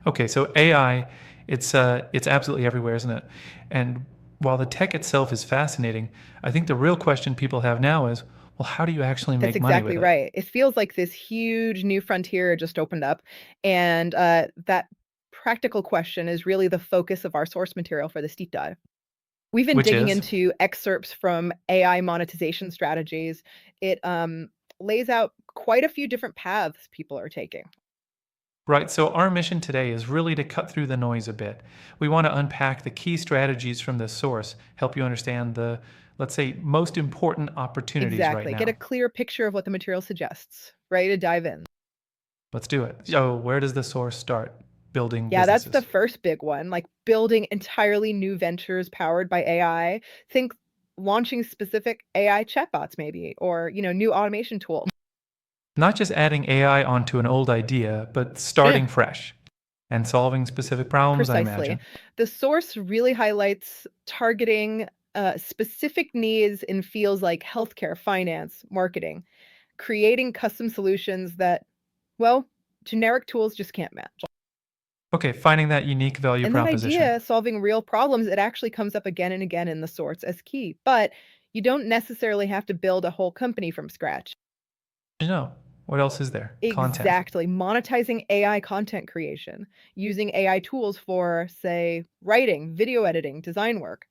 Okay, so AI, it's absolutely everywhere, isn't it? And while the tech itself is fascinating, I think the real question people have now is, well, how do you actually That's make money with exactly it? right. It feels like this huge new frontier just opened up, and that practical question is really the focus of our source material for this deep dive. We've been Which digging is, into excerpts from AI monetization strategies. It lays out quite a few different paths people are taking. right, so our mission today is really to cut through the noise a bit. We want to unpack the key strategies from this source, help you understand the, let's say, most important opportunities right Exactly. Get a now. clear picture of what the material suggests. Ready to dive in. Let's do it. So, where does the source start? Building Yeah, that's the businesses. first big one, like building entirely new ventures powered by AI. Think launching specific AI chatbots maybe, or, new automation tool. Not just adding AI onto an old idea, but Yeah, starting fresh and solving specific problems, I precisely. imagine. The source really highlights targeting specific needs in fields like healthcare, finance, marketing, creating custom solutions that, well, generic tools just can't match. Okay, finding that unique value And that proposition. idea, solving real problems, it actually comes up again and again in the source as key. But you don't necessarily have to build a whole company from scratch. You know, what else is there? Content. Exactly. Monetizing AI content creation, using AI tools for, say, writing, video editing, design work.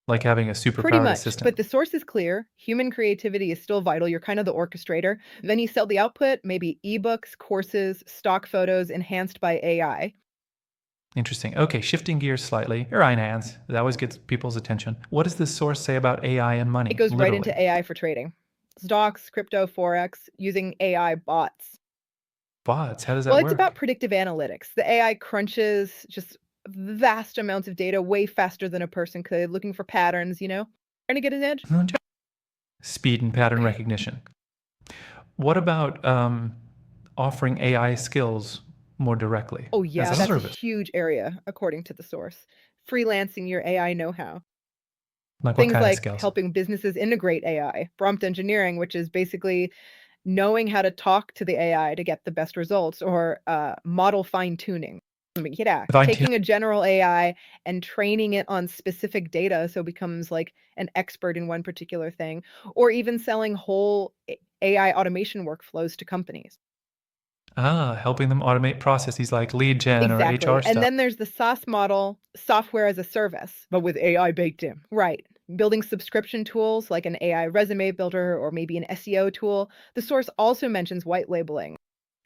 Like having a Pretty superpowered much. assistant. But the source is clear. Human creativity is still vital. You're kind of the orchestrator. Then you sell the output, maybe ebooks, courses, stock photos enhanced by AI. Interesting. Okay, shifting gears slightly. Your iron hands. That always gets people's attention. What does this source say about AI and It money? goes right into Literally. AI for trading. Stocks, crypto, forex, using AI bots. Bots. How does Well, that it's about work? predictive analytics. The AI crunches just vast amounts of data way faster than a person could, looking for patterns, trying to get an edge. Speed and pattern recognition. What about offering AI skills more directly Oh, as yeah, a that's a service? huge area, according to the source. Freelancing your AI know how. Like what Things kind of like skills? helping businesses integrate AI, prompt engineering, which is basically knowing how to talk to the AI to get the best results, or model fine tuning. Yeah, Fine tune. taking a general AI and training it on specific data so it becomes like an expert in one particular thing, or even selling whole AI automation workflows to companies. Helping them automate processes like lead gen or Exactly. HR And stuff. then there's the SaaS model, software as a service, but with AI baked in. Right. Building subscription tools like an AI resume builder or maybe an SEO tool. The source also mentions white labeling,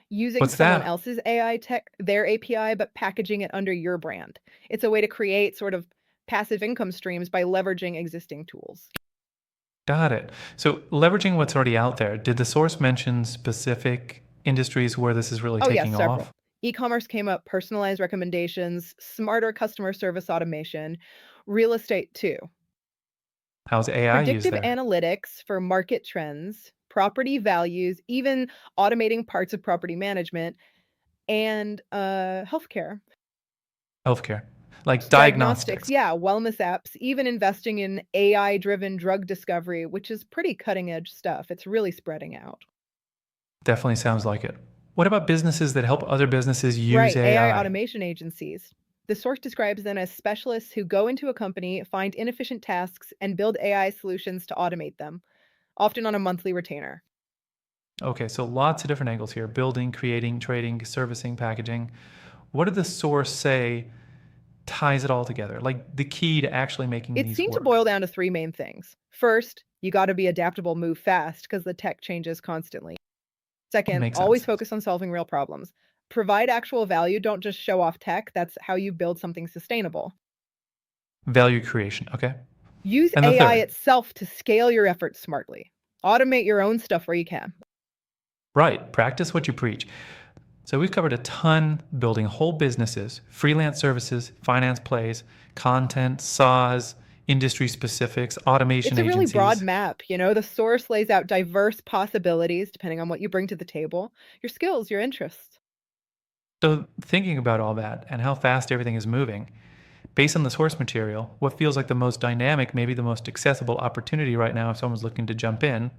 using What's someone that? else's AI tech, their API, but packaging it under your brand. It's a way to create sort of passive income streams by leveraging existing tools. Got it. So leveraging what's already out there, did the source mention specific industries where this is really Oh, yes, taking several. off? E-commerce came up, personalized recommendations, smarter customer service automation, real estate too. How's AI used Predictive there? analytics for market trends, property values, even automating parts of property management, and healthcare. Healthcare. Like Diagnostics, diagnostics. yeah, wellness apps, even investing in AI-driven drug discovery, which is pretty cutting-edge stuff. It's really spreading out. Definitely sounds like it. What about businesses that help other businesses use Right, AI AI? automation agencies. The source describes them as specialists who go into a company, find inefficient tasks, and build AI solutions to automate them, often on a monthly retainer. Okay, so lots of different angles here: building, creating, trading, servicing, packaging. What did the source say ties it all together? Like the key to actually making It these seemed to work? boil down to three main things. First, you got to be adaptable, move fast because the tech changes constantly. Second, Makes always sense. focus on solving real problems. Provide actual value, don't just show off tech. That's how you build something sustainable. Value creation. Okay. Use And the AI third, itself to scale your efforts smartly. Automate your own stuff where you can. right, practice what you preach. So we've covered a ton building whole businesses, freelance services, finance plays, content, SaaS, industry specifics, automation It's a really broad agencies. map. The source lays out diverse possibilities depending on what you bring to the table, your skills, your interests. So thinking about all that and how fast everything is moving, based on the source material, what feels like the most dynamic, maybe the most accessible opportunity right now if someone's looking to jump in?